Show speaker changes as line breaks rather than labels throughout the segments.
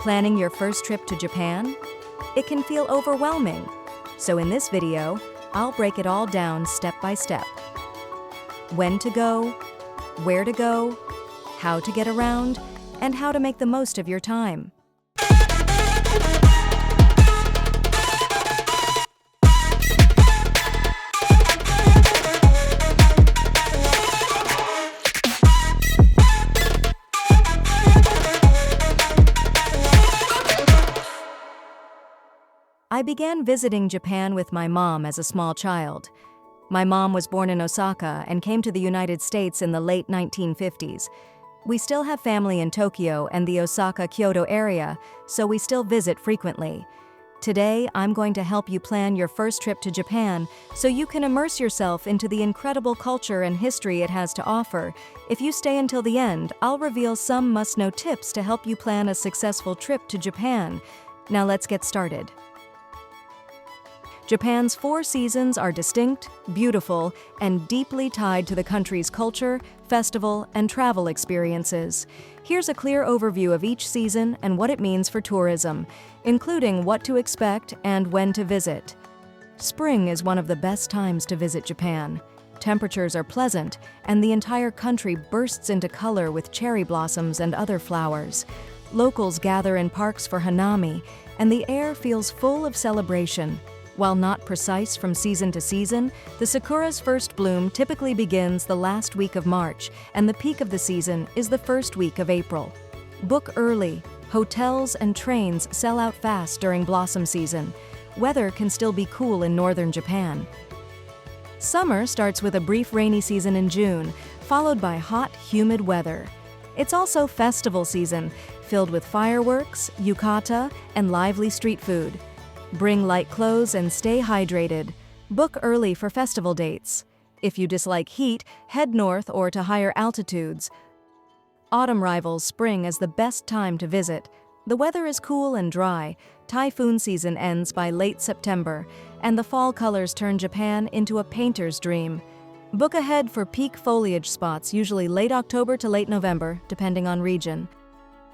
Planning your first trip to Japan? It can feel overwhelming. So in this video, I'll break it all down step by step. When to go, where to go, how to get around, and how to make the most of your time. I began visiting Japan with my mom as a small child. My mom was born in Osaka and came to the United States in the late 1950s. We still have family in Tokyo and the Osaka-Kyoto area, so we still visit frequently. Today, I'm going to help you plan your first trip to Japan so you can immerse yourself into the incredible culture and history it has to offer. If you stay until the end, I'll reveal some must-know tips to help you plan a successful trip to Japan. Now let's get started. Japan's 4 seasons are distinct, beautiful, and deeply tied to the country's culture, festival, and travel experiences. Here's a clear overview of each season and what it means for tourism, including what to expect and when to visit. Spring is one of the best times to visit Japan. Temperatures are pleasant, and the entire country bursts into color with cherry blossoms and other flowers. Locals gather in parks for hanami, and the air feels full of celebration. While not precise from season to season, the sakura's first bloom typically begins the last week of March, and the peak of the season is the first week of April. Book early. Hotels and trains sell out fast during blossom season. Weather can still be cool in northern Japan. Summer starts with a brief rainy season in June, followed by hot, humid weather. It's also festival season, filled with fireworks, yukata, and lively street food. Bring light clothes and stay hydrated. Book early for festival dates. If you dislike heat, head north or to higher altitudes. Autumn rivals spring as the best time to visit. The weather is cool and dry. Typhoon season ends by late September, and the fall colors turn Japan into a painter's dream. Book ahead for peak foliage spots, usually late October to late November, depending on region.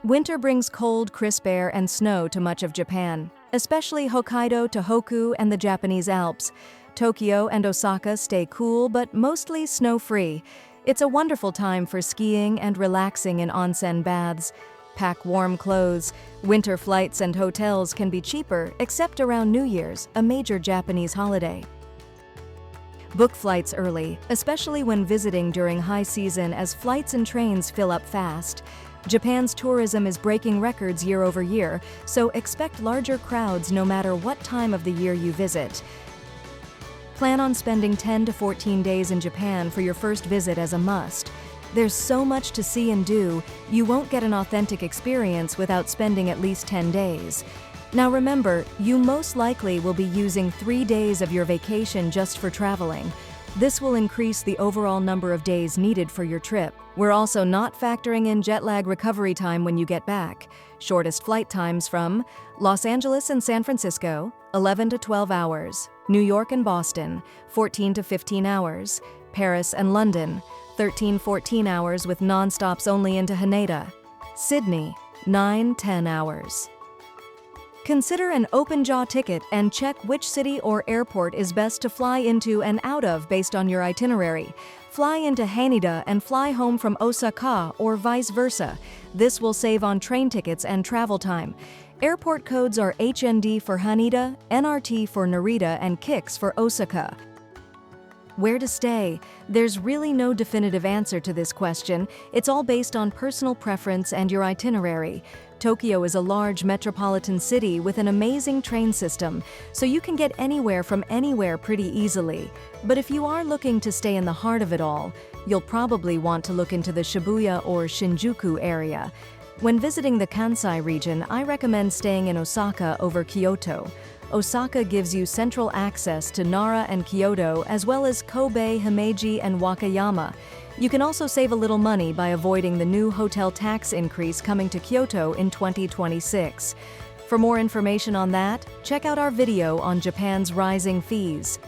Winter brings cold, crisp air and snow to much of Japan, especially Hokkaido, Tohoku, and the Japanese Alps. Tokyo and Osaka stay cool but mostly snow-free. It's a wonderful time for skiing and relaxing in onsen baths. Pack warm clothes. Winter flights and hotels can be cheaper, except around New Year's, a major Japanese holiday. Book flights early, especially when visiting during high season, as flights and trains fill up fast. Japan's tourism is breaking records year over year, so expect larger crowds no matter what time of the year you visit. Plan on spending 10 to 14 days in Japan for your first visit as a must. There's so much to see and do, you won't get an authentic experience without spending at least 10 days. Now remember, you most likely will be using 3 days of your vacation just for traveling. This will increase the overall number of days needed for your trip. We're also not factoring in jet lag recovery time when you get back. Shortest flight times from Los Angeles and San Francisco, 11 to 12 hours. New York and Boston, 14 to 15 hours. Paris and London, 13-14 hours with non-stops only into Haneda. Sydney, 9-10 hours. Consider an open-jaw ticket and check which city or airport is best to fly into and out of based on your itinerary. Fly into Haneda and fly home from Osaka or vice versa. This will save on train tickets and travel time. Airport codes are HND for Haneda, NRT for Narita, and KIX for Osaka. Where to stay? There's really no definitive answer to this question. It's all based on personal preference and your itinerary. Tokyo is a large metropolitan city with an amazing train system, so you can get anywhere from anywhere pretty easily. But if you are looking to stay in the heart of it all, you'll probably want to look into the Shibuya or Shinjuku area. When visiting the Kansai region, I recommend staying in Osaka over Kyoto. Osaka gives you central access to Nara and Kyoto, as well as Kobe, Himeji, and Wakayama. You can also save a little money by avoiding the new hotel tax increase coming to Kyoto in 2026. For more information on that, check out our video on Japan's rising fees.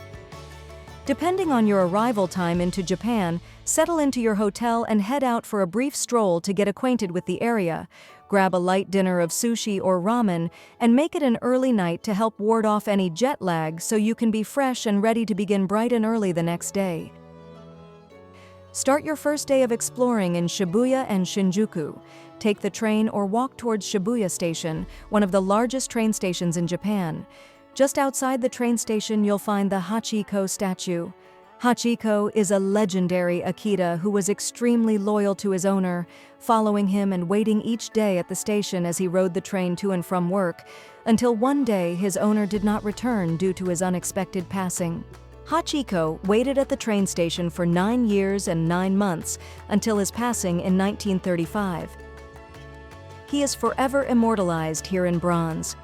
Depending on your arrival time into Japan, settle into your hotel and head out for a brief stroll to get acquainted with the area. Grab a light dinner of sushi or ramen, and make it an early night to help ward off any jet lag so you can be fresh and ready to begin bright and early the next day. Start your first day of exploring in Shibuya and Shinjuku. Take the train or walk towards Shibuya Station, one of the largest train stations in Japan. Just outside the train station, you'll find the Hachiko statue. Hachiko is a legendary Akita who was extremely loyal to his owner, following him and waiting each day at the station as he rode the train to and from work, until one day his owner did not return due to his unexpected passing. Hachiko waited at the train station for 9 years and 9 months until his passing in 1935. He is forever immortalized here in bronze.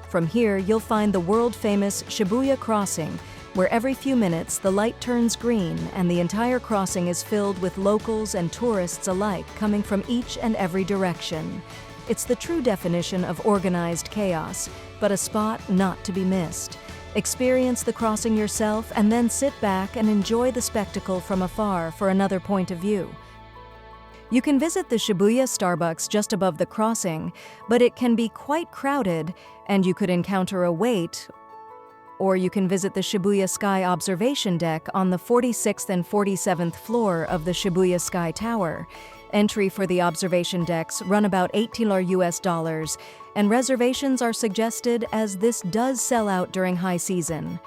From here, you'll find the world-famous Shibuya crossing, where every few minutes the light turns green and the entire crossing is filled with locals and tourists alike coming from each and every direction. It's the true definition of organized chaos, but a spot not to be missed. Experience the crossing yourself and then sit back and enjoy the spectacle from afar for another point of view. You can visit the Shibuya Starbucks just above the crossing, but it can be quite crowded and you could encounter a wait. Or you can visit the Shibuya Sky Observation Deck on the 46th and 47th floor of the Shibuya Sky Tower. Entry for the observation decks run about $18, and reservations are suggested as this does sell out during high season.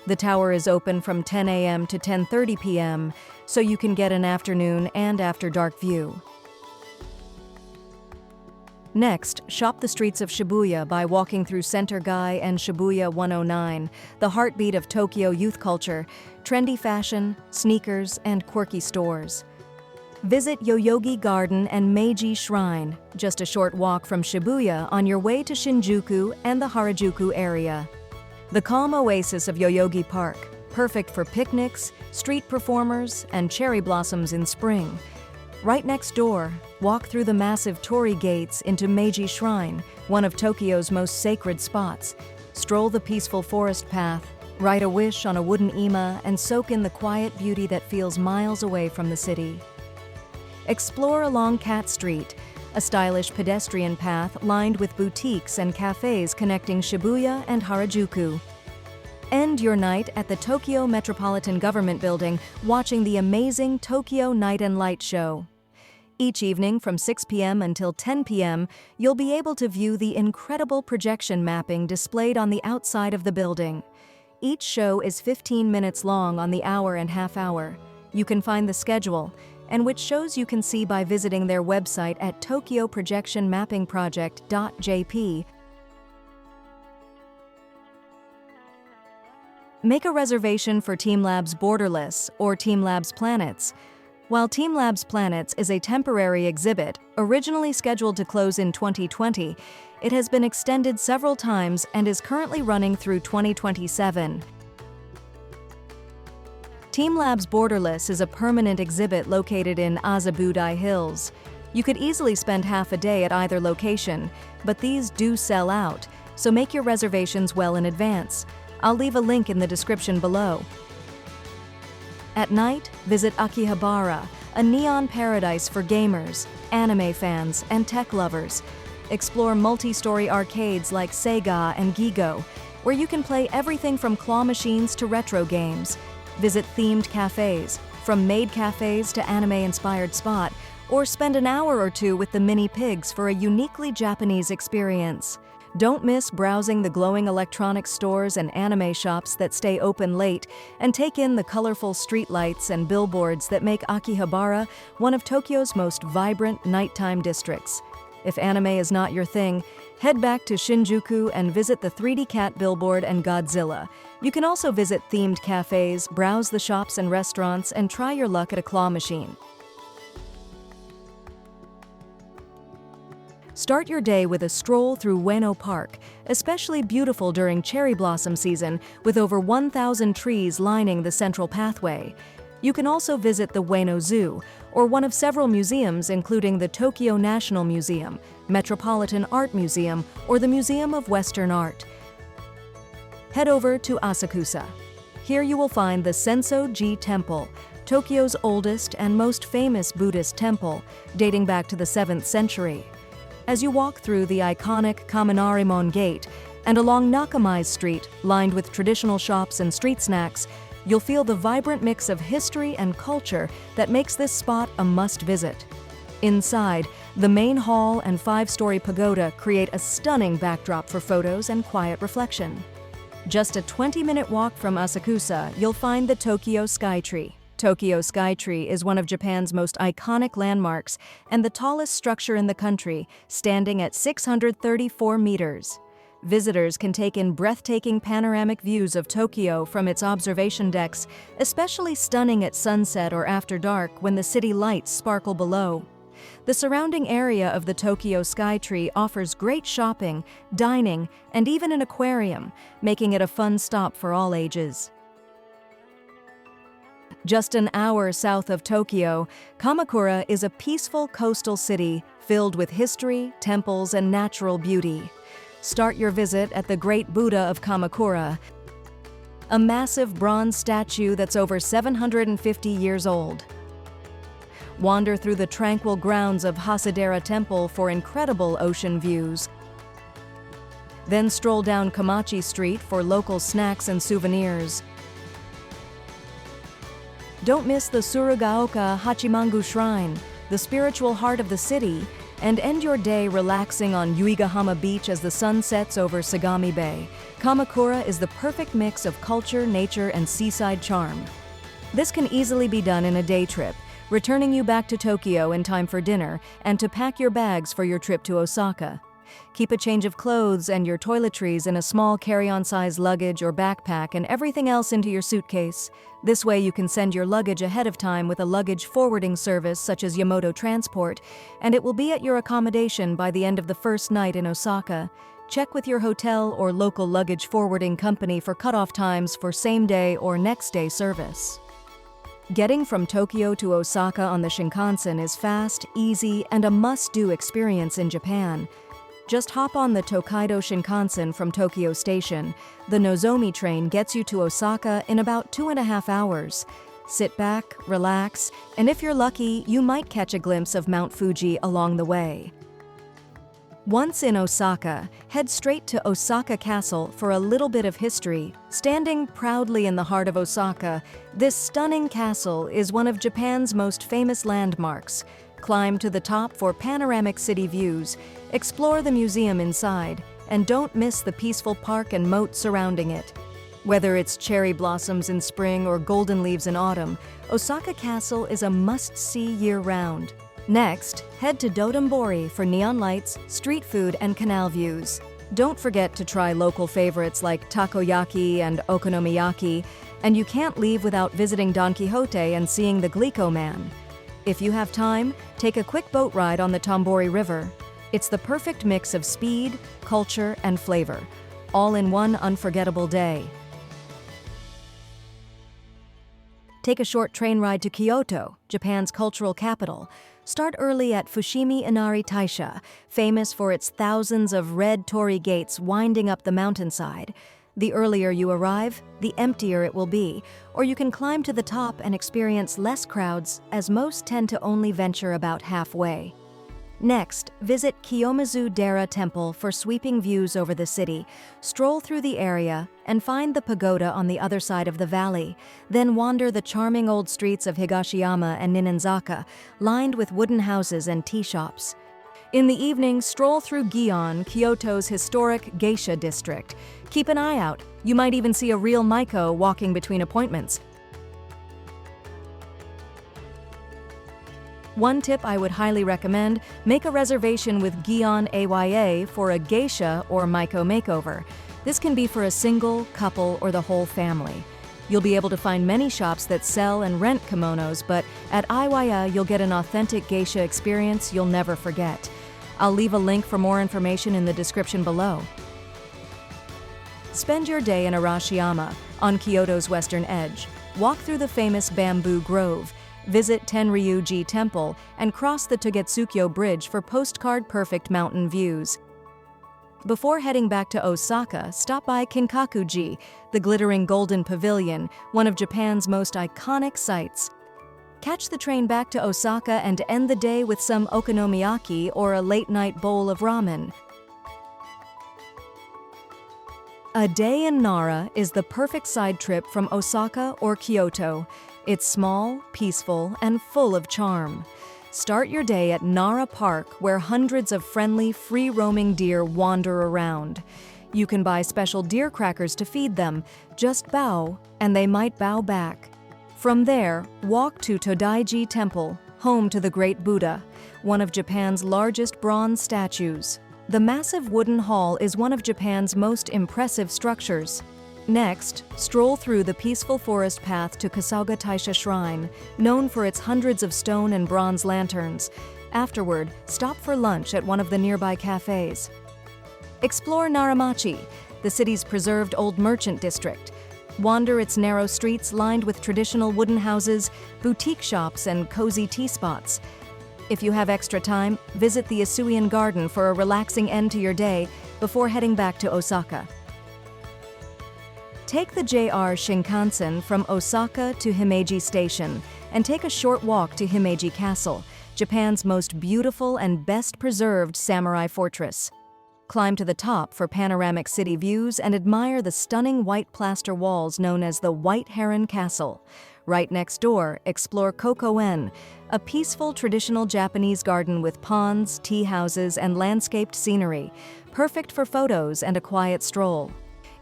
The tower is open from 10 a.m. to 10:30 p.m., so you can get an afternoon and after dark view. Next, shop the streets of Shibuya by walking through Center Gai and Shibuya 109, the heartbeat of Tokyo youth culture, trendy fashion, sneakers, and quirky stores. Visit Yoyogi Garden and Meiji Shrine, just a short walk from Shibuya on your way to Shinjuku and the Harajuku area. The calm oasis of Yoyogi Park, perfect for picnics, street performers, and cherry blossoms in spring. Right next door, walk through the massive torii gates into Meiji Shrine, one of Tokyo's most sacred spots. Stroll the peaceful forest path, write a wish on a wooden ima, and soak in the quiet beauty that feels miles away from the city. Explore along Cat Street, a stylish pedestrian path lined with boutiques and cafes connecting Shibuya and Harajuku. End your night at the Tokyo Metropolitan Government Building watching the amazing Tokyo Night and Light Show. Each evening from 6 p.m. until 10 p.m., you'll be able to view the incredible projection mapping displayed on the outside of the building. Each show is 15 minutes long on the hour and half hour. You can find the schedule, and which shows you can see by visiting their website at tokyoprojectionmappingproject.jp. Make a reservation for TeamLab's Borderless or TeamLab's Planets. While TeamLab's Planets is a temporary exhibit, originally scheduled to close in 2020, it has been extended several times and is currently running through 2027. TeamLab's Borderless is a permanent exhibit located in Azabudai Hills. You could easily spend half a day at either location, but these do sell out, so make your reservations well in advance. I'll leave a link in the description below. At night, visit Akihabara, a neon paradise for gamers, anime fans, and tech lovers. Explore multi-story arcades like Sega and Gigo, where you can play everything from claw machines to retro games. Visit themed cafes, from maid cafes to anime-inspired spot, or spend an hour or two with the mini pigs for a uniquely Japanese experience. Don't miss browsing the glowing electronics stores and anime shops that stay open late, and take in the colorful streetlights and billboards that make Akihabara one of Tokyo's most vibrant nighttime districts. If anime is not your thing, head back to Shinjuku and visit the 3D Cat billboard and Godzilla. You can also visit themed cafes, browse the shops and restaurants, and try your luck at a claw machine. Start your day with a stroll through Ueno Park, especially beautiful during cherry blossom season with over 1,000 trees lining the central pathway. You can also visit the Ueno Zoo, or one of several museums including the Tokyo National Museum, Metropolitan Art Museum, or the Museum of Western Art. Head over to Asakusa. Here you will find the Senso-ji Temple, Tokyo's oldest and most famous Buddhist temple, dating back to the 7th century. As you walk through the iconic Kaminarimon Gate and along Nakamai Street, lined with traditional shops and street snacks, you'll feel the vibrant mix of history and culture that makes this spot a must-visit. Inside, the main hall and 5-story pagoda create a stunning backdrop for photos and quiet reflection. Just a 20-minute walk from Asakusa, you'll find the Tokyo Skytree. Tokyo Skytree is one of Japan's most iconic landmarks and the tallest structure in the country, standing at 634 meters. Visitors can take in breathtaking panoramic views of Tokyo from its observation decks, especially stunning at sunset or after dark when the city lights sparkle below. The surrounding area of the Tokyo Skytree offers great shopping, dining, and even an aquarium, making it a fun stop for all ages. Just an hour south of Tokyo, Kamakura is a peaceful coastal city filled with history, temples, and natural beauty. Start your visit at the Great Buddha of Kamakura, a massive bronze statue that's over 750 years old. Wander through the tranquil grounds of Hasadera Temple for incredible ocean views. Then stroll down Komachi Street for local snacks and souvenirs. Don't miss the Tsurugaoka Hachimangu Shrine, the spiritual heart of the city, and end your day relaxing on Yuigahama Beach as the sun sets over Sagami Bay. Kamakura is the perfect mix of culture, nature, and seaside charm. This can easily be done in a day trip, returning you back to Tokyo in time for dinner and to pack your bags for your trip to Osaka. Keep a change of clothes and your toiletries in a small carry-on size luggage or backpack and everything else into your suitcase. This way you can send your luggage ahead of time with a luggage forwarding service such as Yamato Transport, and it will be at your accommodation by the end of the first night in Osaka. Check with your hotel or local luggage forwarding company for cutoff times for same-day or next-day service. Getting from Tokyo to Osaka on the Shinkansen is fast, easy, and a must-do experience in Japan. Just hop on the Tokaido Shinkansen from Tokyo Station. The Nozomi train gets you to Osaka in about 2.5 hours. Sit back, relax, and if you're lucky, you might catch a glimpse of Mount Fuji along the way. Once in Osaka, head straight to Osaka Castle for a little bit of history. Standing proudly in the heart of Osaka, this stunning castle is one of Japan's most famous landmarks. Climb to the top for panoramic city views, explore the museum inside, and don't miss the peaceful park and moat surrounding it. Whether it's cherry blossoms in spring or golden leaves in autumn, Osaka Castle is a must-see year-round. Next, head to Dotonbori for neon lights, street food, and canal views. Don't forget to try local favorites like takoyaki and okonomiyaki, and you can't leave without visiting Don Quixote and seeing the Glico Man. If you have time, take a quick boat ride on the Tombori River. It's the perfect mix of speed, culture, and flavor, all in one unforgettable day. Take a short train ride to Kyoto, Japan's cultural capital. Start early at Fushimi Inari Taisha, famous for its thousands of red torii gates winding up the mountainside. The earlier you arrive, the emptier it will be, or you can climb to the top and experience less crowds, as most tend to only venture about halfway. Next, visit Kiyomizu-dera Temple for sweeping views over the city. Stroll through the area and find the pagoda on the other side of the valley. Then wander the charming old streets of Higashiyama and Ninenzaka, lined with wooden houses and tea shops. In the evening, stroll through Gion, Kyoto's historic geisha district. Keep an eye out. You might even see a real Maiko walking between appointments. One tip I would highly recommend, make a reservation with Gion AYA for a geisha or Maiko makeover. This can be for a single, couple, or the whole family. You'll be able to find many shops that sell and rent kimonos, but at Iwaya you'll get an authentic geisha experience you'll never forget. I'll leave a link for more information in the description below. Spend your day in Arashiyama, on Kyoto's western edge. Walk through the famous bamboo grove, visit Tenryuji Temple, and cross the Togetsukyo Bridge for postcard-perfect mountain views. Before heading back to Osaka, stop by Kinkakuji, the glittering golden pavilion, one of Japan's most iconic sights. Catch the train back to Osaka and end the day with some okonomiyaki or a late-night bowl of ramen. A day in Nara is the perfect side trip from Osaka or Kyoto. It's small, peaceful, and full of charm. Start your day at Nara Park, where hundreds of friendly, free-roaming deer wander around. You can buy special deer crackers to feed them. Just bow, and they might bow back. From there, walk to Todaiji Temple, home to the Great Buddha, one of Japan's largest bronze statues. The massive wooden hall is one of Japan's most impressive structures. Next, stroll through the peaceful forest path to Kasuga Taisha Shrine, known for its hundreds of stone and bronze lanterns. Afterward, stop for lunch at one of the nearby cafes. Explore Naramachi, the city's preserved old merchant district. Wander its narrow streets lined with traditional wooden houses, boutique shops, and cozy tea spots. If you have extra time, visit the Isuian Garden for a relaxing end to your day before heading back to Osaka. Take the JR Shinkansen from Osaka to Himeji Station and take a short walk to Himeji Castle, Japan's most beautiful and best-preserved samurai fortress. Climb to the top for panoramic city views and admire the stunning white plaster walls known as the White Heron Castle. Right next door, explore Kokoen, a peaceful traditional Japanese garden with ponds, tea houses, and landscaped scenery, perfect for photos and a quiet stroll.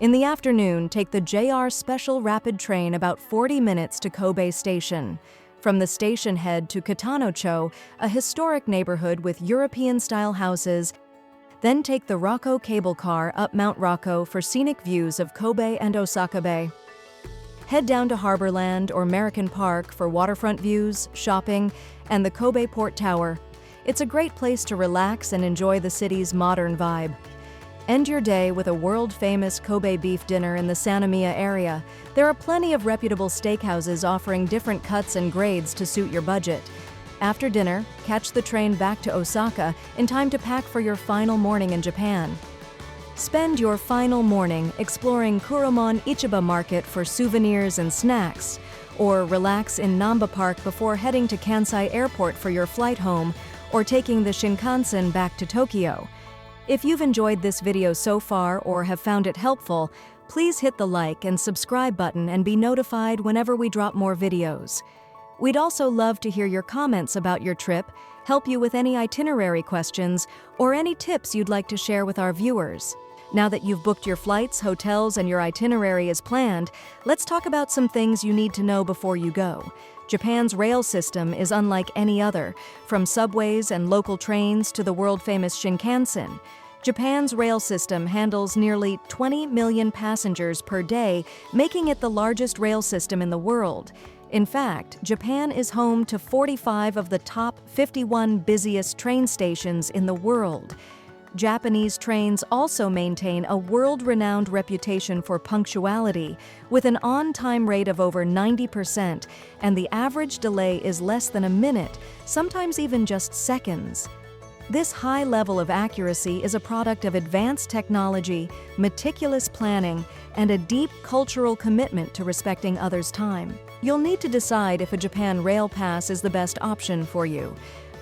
In the afternoon, take the JR Special Rapid Train about 40 minutes to Kobe Station. From the station, head to Katanocho, a historic neighborhood with European-style houses. Then take the Rokko cable car up Mount Rokko for scenic views of Kobe and Osaka Bay. Head down to Harborland or American Park for waterfront views, shopping, and the Kobe Port Tower. It's a great place to relax and enjoy the city's modern vibe. End your day with a world-famous Kobe beef dinner in the Sannomiya area. There are plenty of reputable steakhouses offering different cuts and grades to suit your budget. After dinner, catch the train back to Osaka in time to pack for your final morning in Japan. Spend your final morning exploring Kuromon Ichiba Market for souvenirs and snacks, or relax in Namba Park before heading to Kansai Airport for your flight home, or taking the Shinkansen back to Tokyo. If you've enjoyed this video so far or have found it helpful, please hit the like and subscribe button and be notified whenever we drop more videos. We'd also love to hear your comments about your trip, help you with any itinerary questions, or any tips you'd like to share with our viewers. Now that you've booked your flights, hotels, and your itinerary is planned, let's talk about some things you need to know before you go. Japan's rail system is unlike any other, from subways and local trains to the world-famous Shinkansen. Japan's rail system handles nearly 20 million passengers per day, making it the largest rail system in the world. In fact, Japan is home to 45 of the top 51 busiest train stations in the world. Japanese trains also maintain a world-renowned reputation for punctuality, with an on-time rate of over 90%, and the average delay is less than a minute, sometimes even just seconds. This high level of accuracy is a product of advanced technology, meticulous planning, and a deep cultural commitment to respecting others' time. You'll need to decide if a Japan Rail Pass is the best option for you.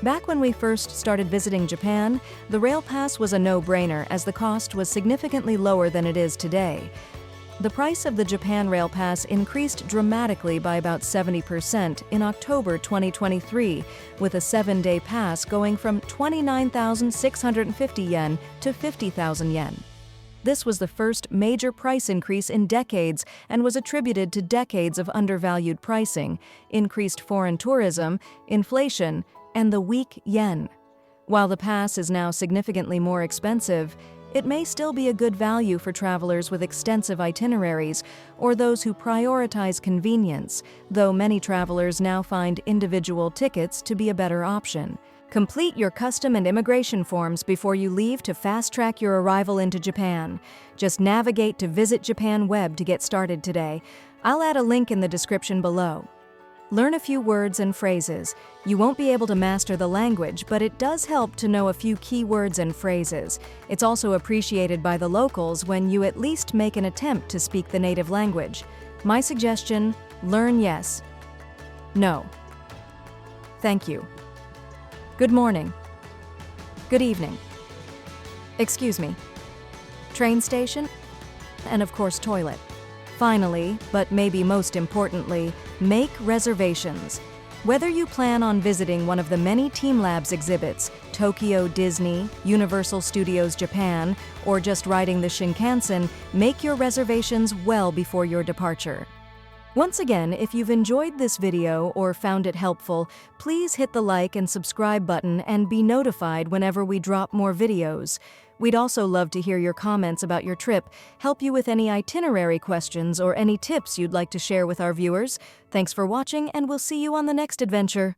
Back when we first started visiting Japan, the Rail Pass was a no-brainer as the cost was significantly lower than it is today. The price of the Japan Rail Pass increased dramatically by about 70% in October 2023, with a 7-day pass going from 29,650 yen to 50,000 yen. This was the first major price increase in decades and was attributed to decades of undervalued pricing, increased foreign tourism, inflation, and the weak yen. While the pass is now significantly more expensive, it may still be a good value for travelers with extensive itineraries or those who prioritize convenience, though many travelers now find individual tickets to be a better option. Complete your custom and immigration forms before you leave to fast-track your arrival into Japan. Just navigate to Visit Japan Web to get started today. I'll add a link in the description below. Learn a few words and phrases. You won't be able to master the language, but it does help to know a few key words and phrases. It's also appreciated by the locals when you at least make an attempt to speak the native language. My suggestion: learn yes, no, Thank you. Good morning. Good evening. Excuse me. Train station? And of course, toilet. Finally, but maybe most importantly, make reservations. Whether you plan on visiting one of the many Team Labs exhibits, Tokyo Disney, Universal Studios Japan, or just riding the Shinkansen, make your reservations well before your departure. Once again, if you've enjoyed this video or found it helpful, please hit the like and subscribe button and be notified whenever we drop more videos. We'd also love to hear your comments about your trip, help you with any itinerary questions or any tips you'd like to share with our viewers. Thanks for watching, and we'll see you on the next adventure.